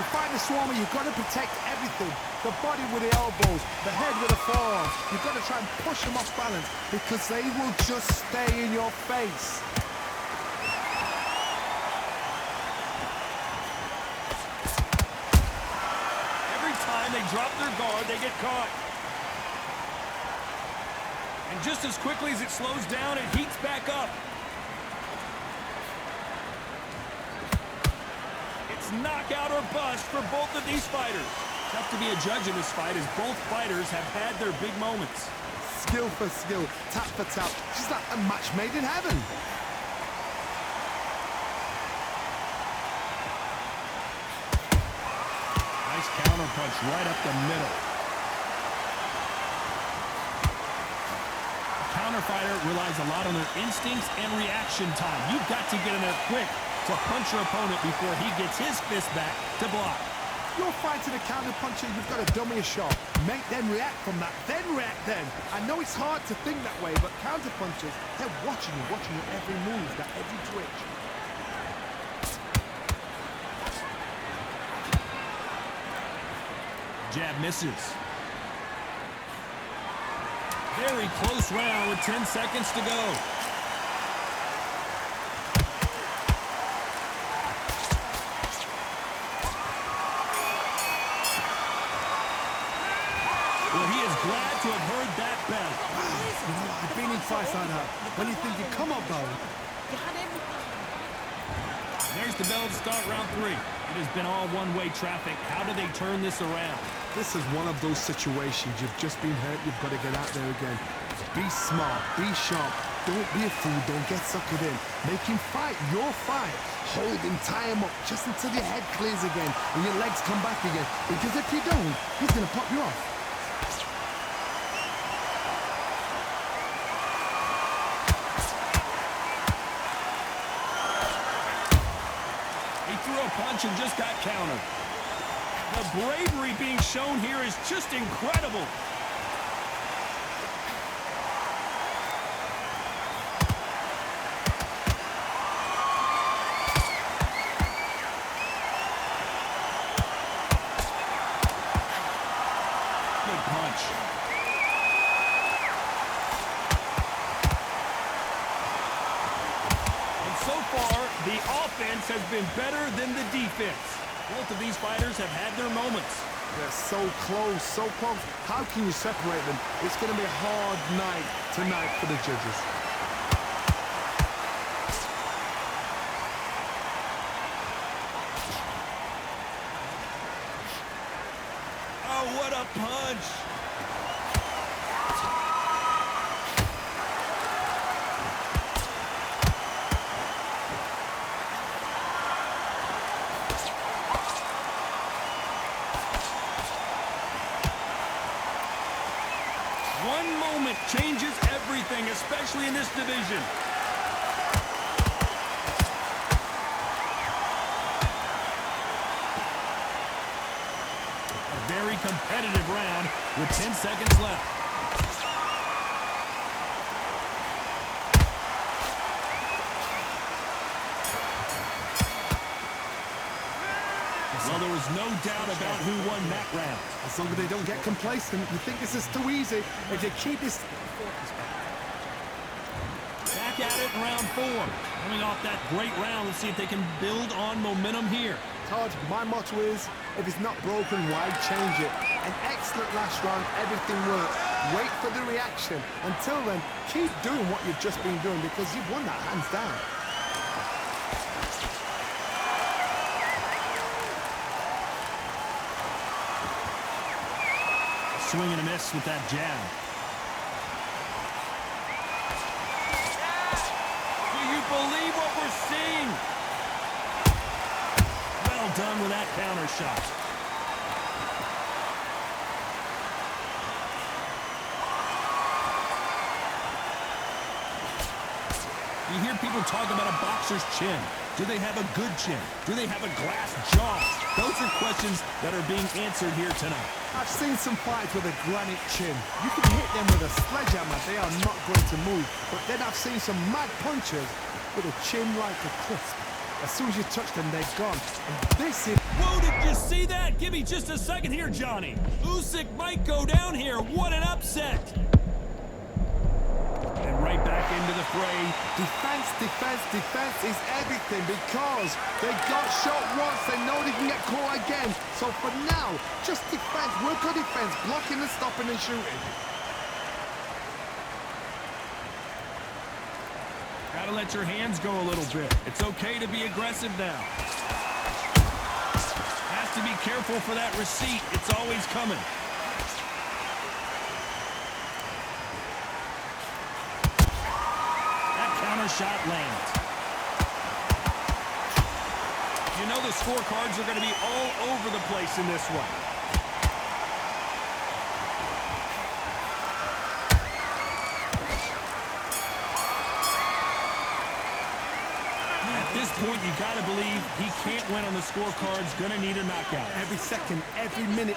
You fight the Swarmer, you've got to protect everything. The body with the elbows, the head with the forearms. You've got to try and push them off balance because they will just stay in your face. Every time they drop their guard, they get caught. And just as quickly as it slows down, it heats back up. It's knockout or bust for both of these fighters. Tough to be a judge in this fight as both fighters have had their big moments. Skill for skill, tap for tap, just like a match made in heaven. Nice counter punch right up the middle. A counter fighter relies a lot on their instincts and reaction time. You've got to get in there quick to punch your opponent before he gets his fist back to block. You're fighting a counter puncher, you've got to dummy a shot. Make them react from that, then react then. I know it's hard to think that way, but counter punchers, they're watching your every move, that every twitch. Jab misses. Very close round with 10 seconds to go. Well, he is glad to have heard that bell. You know, I've been in fights like that. When you think you come on, though. There's the bell to start round 3. It has been all one-way traffic. How do they turn this around? This is one of those situations. You've just been hurt, you've got to get out there again. Be smart, be sharp. Don't be a fool, don't get suckered in. Make him fight your fight. Hold him, tie him up, just until your head clears again and your legs come back again. Because if you don't, he's going to pop you off. Threw a punch and just got countered. The bravery being shown here is just incredible. Good punch. So far, the offense has been better than the defense. Both of these fighters have had their moments. They're so close, so close. How can you separate them? It's going to be a hard night tonight for the judges. Oh, what a punch! One moment changes everything, especially in this division. A very competitive round with 10 seconds left. Well, there was no doubt about who won that round. As long as they don't get complacent, you think this is too easy. If they keep this... Back at it in round 4. Coming off that great round, let's see if they can build on momentum here. Todd, my motto is, if it's not broken, why change it? An excellent last round, everything worked. Wait for the reaction. Until then, keep doing what you've just been doing because you've won that hands down. Swing and a miss with that jab. Do you believe what we're seeing? Well done with that counter shot. You hear people talk about a boxer's chin. Do they have a good chin? Do they have a glass jaw? Those are questions that are being answered here tonight. I've seen some fights with a granite chin. You can hit them with a sledgehammer, they are not going to move. But then I've seen some mad punchers with a chin like a crisp. As soon as you touch them, they're gone. And this is... Whoa, did you see that? Give me just a second here, Johnny. Usyk might go down here. What an upset. And right back into the fray. Defense, defense, defense is everything because they got shot once. They know they can get caught again. So for now, just defense. Work on defense. Blocking and stopping and shooting. Gotta let your hands go a little bit. It's okay to be aggressive now. Has to be careful for that receipt. It's always coming. That counter shot lands. You know the scorecards are going to be all over the place in this one. At this point, you got to believe he can't win on the scorecards. Going to need a knockout. Every second, every minute.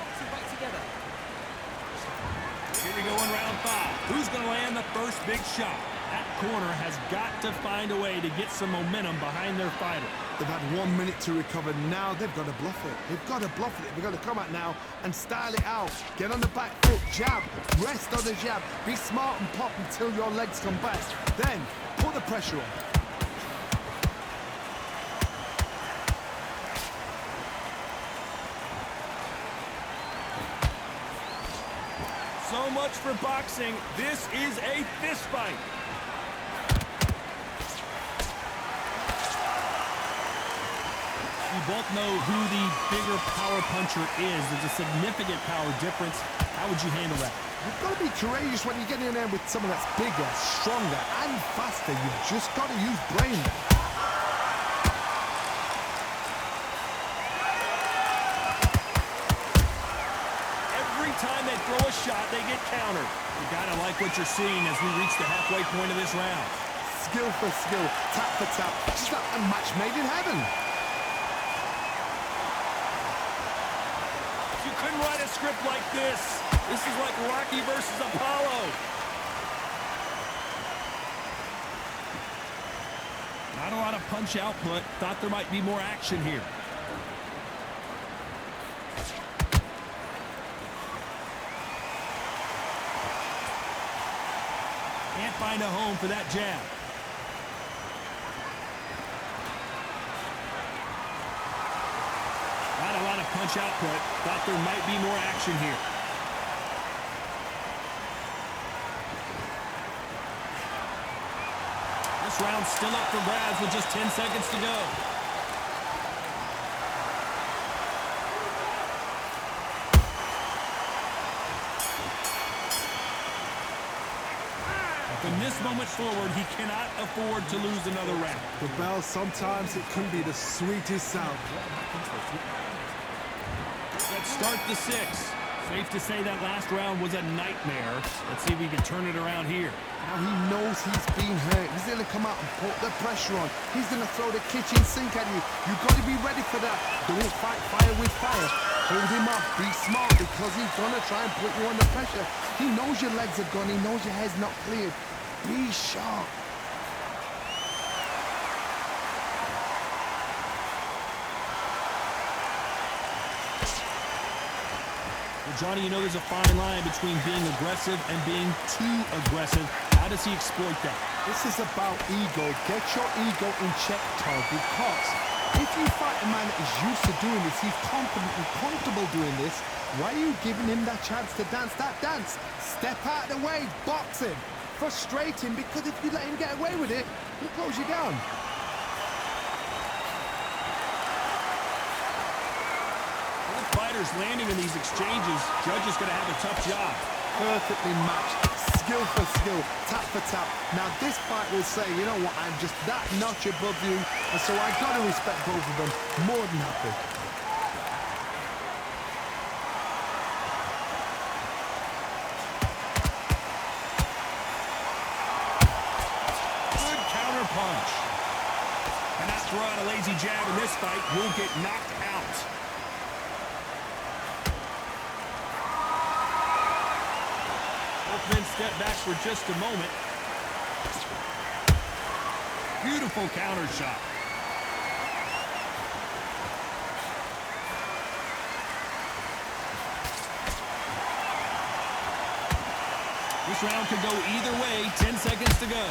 Here we go in round 5. Who's going to land the first big shot? That corner has got to find a way to get some momentum behind their fighter. They've had 1 minute to recover. Now they've got to bluff it. They've got to bluff it. They've got to come out now and style it out. Get on the back foot, jab, rest on the jab. Be smart and pop until your legs come back. Then put the pressure on. So much for boxing. This is a fist fight. We both know who the bigger power puncher is. There's a significant power difference. How would you handle that? You've got to be courageous when you get in there with someone that's bigger, stronger, and faster. You've just got to use brain. Every time they throw a shot, they get countered. You gotta like what you're seeing as we reach the halfway point of this round. Skill for skill, tap for tap. Just like a match made in heaven. You couldn't write a script like this. This is like Rocky versus Apollo. Not a lot of punch output. Thought there might be more action here. Can't find a home for that jab. Not a lot of punch output. Thought there might be more action here. This round's still up for grabs with just 10 seconds to go. From this moment forward, he cannot afford to lose another round. The bell, sometimes it can be the sweetest sound. Let's start the 6. Safe to say that last round was a nightmare. Let's see if he can turn it around here. Now he knows he's been hurt. He's going to come out and put the pressure on. He's going to throw the kitchen sink at you. You've got to be ready for that. Don't fight fire with fire. Hold him up. Be smart because he's going to try and put you under pressure. He knows your legs are gone. He knows your head's not cleared. Be sharp. Well, Johnny, you know there's a fine line between being aggressive and being too aggressive. How does he exploit that? This is about ego. Get your ego in check, Todd, because if you fight a man that is used to doing this, he's confident and comfortable doing this, why are you giving him that chance to dance that dance? Step out of the way, box him. Frustrate him, because if you let him get away with it, he'll close you down. Both fighters landing in these exchanges. Judge is going to have a tough job. Perfectly matched, skill for skill, tap for tap. Now this fight will say, you know what, I'm just that notch above you, and so I got to respect both of them more than happy. Punch. Cannot throw out a lazy jab in this fight. Will get knocked out. Both men step back for just a moment. Beautiful counter shot. This round could go either way. 10 seconds to go.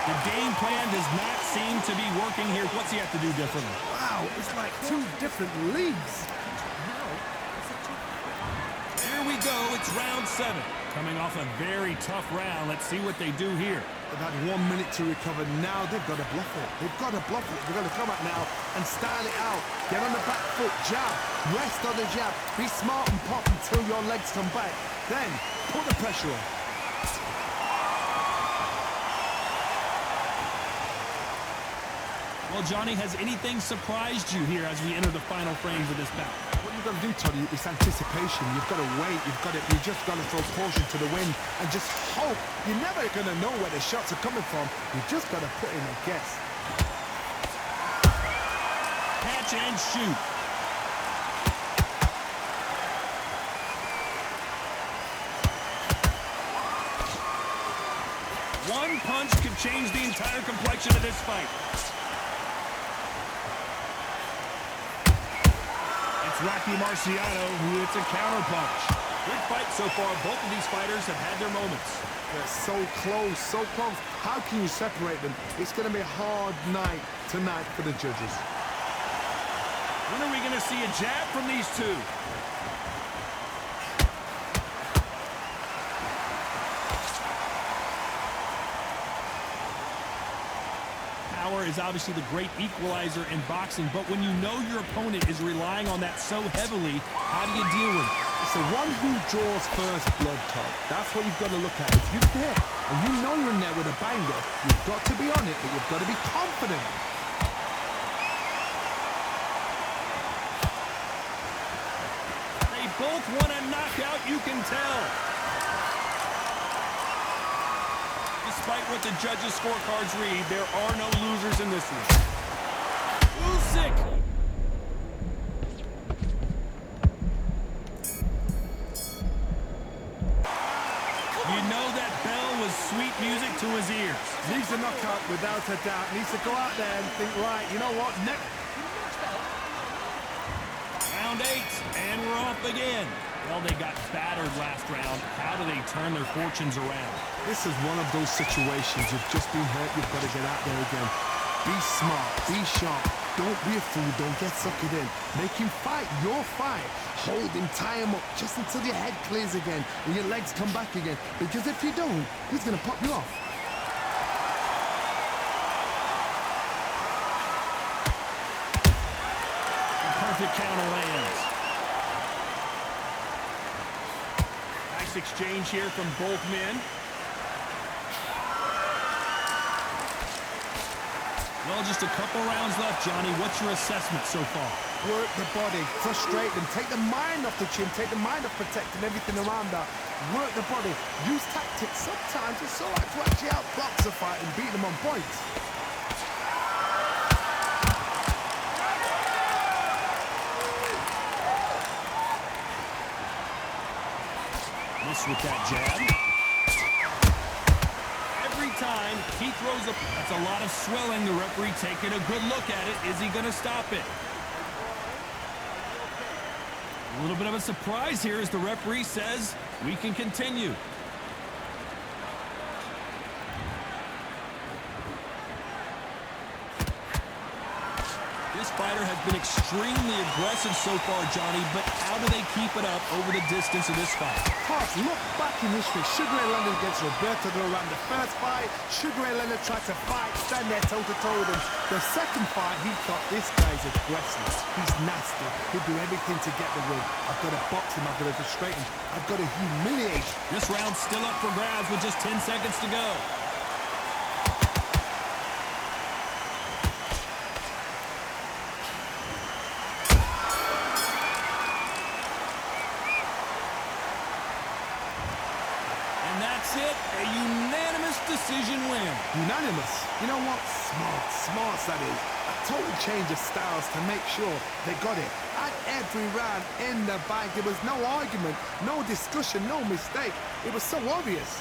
The game plan does not seem to be working here. What's he have to do differently? Wow, it's like two different leagues. Here we go. It's round 7. Coming off a very tough round. Let's see what they do here. They've had 1 minute to recover. Now they've got to bluff it. They've got to bluff it. They've got to come up now and style it out. Get on the back foot, jab. Rest on the jab. Be smart and pop until your legs come back. Then put the pressure on. Well, Johnny, has anything surprised you here as we enter the final frames of this bout? What you've got to do, Toddy, is anticipation. You've got to wait. You just got to throw caution to the wind and just hope. You're never going to know where the shots are coming from. You just got to put in a guess. Catch and shoot. One punch could change the entire complexion of this fight. Rocky Marciano, who hits a counterpunch. Good fight so far. Both of these fighters have had their moments. They're so close, so close. How can you separate them? It's going to be a hard night tonight for the judges. When are we going to see a jab from these two? Power is obviously the great equalizer in boxing, but when you know your opponent is relying on that so heavily, how do you deal with it? It's the one who draws first blood, Todd. That's what you've got to look at. If you're there and you know you're in there with a banger, you've got to be on it, but you've got to be confident. They both want a knockout, you can tell. Despite what the judges' scorecards read, there are no losers in this one. Usyk! You know that bell was sweet music to his ears. Needs a knockout without a doubt. Needs to go out there and think, right, you know what, next. Round 8, and we're off again. Well, they got battered last round. How do they turn their fortunes around? This is one of those situations. You've just been hurt. You've got to get out there again. Be smart. Be sharp. Don't be a fool. Don't get suckered in. Make him fight your fight. Hold him. Tie him up just until your head clears again and your legs come back again. Because if you don't, he's going to pop you off. Perfect counter lands. Nice exchange here from both men. Well, just a couple rounds left, Johnny. What's your assessment so far? Work the body, frustrate them, take the mind off the chin, take the mind off protecting everything around that. Work the body, use tactics. Sometimes it's all right to actually outbox a fight and beat them on points. Miss with that jab. Every time he throws a... That's a lot of swelling. The referee taking a good look at it. Is he going to stop it? A little bit of a surprise here as the referee says we can continue. This fighter has been extremely aggressive so far, Johnny, but how do they keep it up over the distance of this fight? Parks, look back in history. Sugar Ray Leonard against Roberto Duran. The first fight, Sugar Ray Leonard tried to fight, stand there toe-to-toe with him. The second fight, he thought, this guy's aggressive. He's nasty. He'll do everything to get the win. I've got to box him. I've got to frustrate him. I've got to humiliate him. This round's still up for grabs with just 10 seconds to go. That's it, a unanimous decision win. Unanimous? You know what? Smart, that is. A total change of styles to make sure they got it. At every round in the bag, there was no argument, no discussion, no mistake. It was so obvious.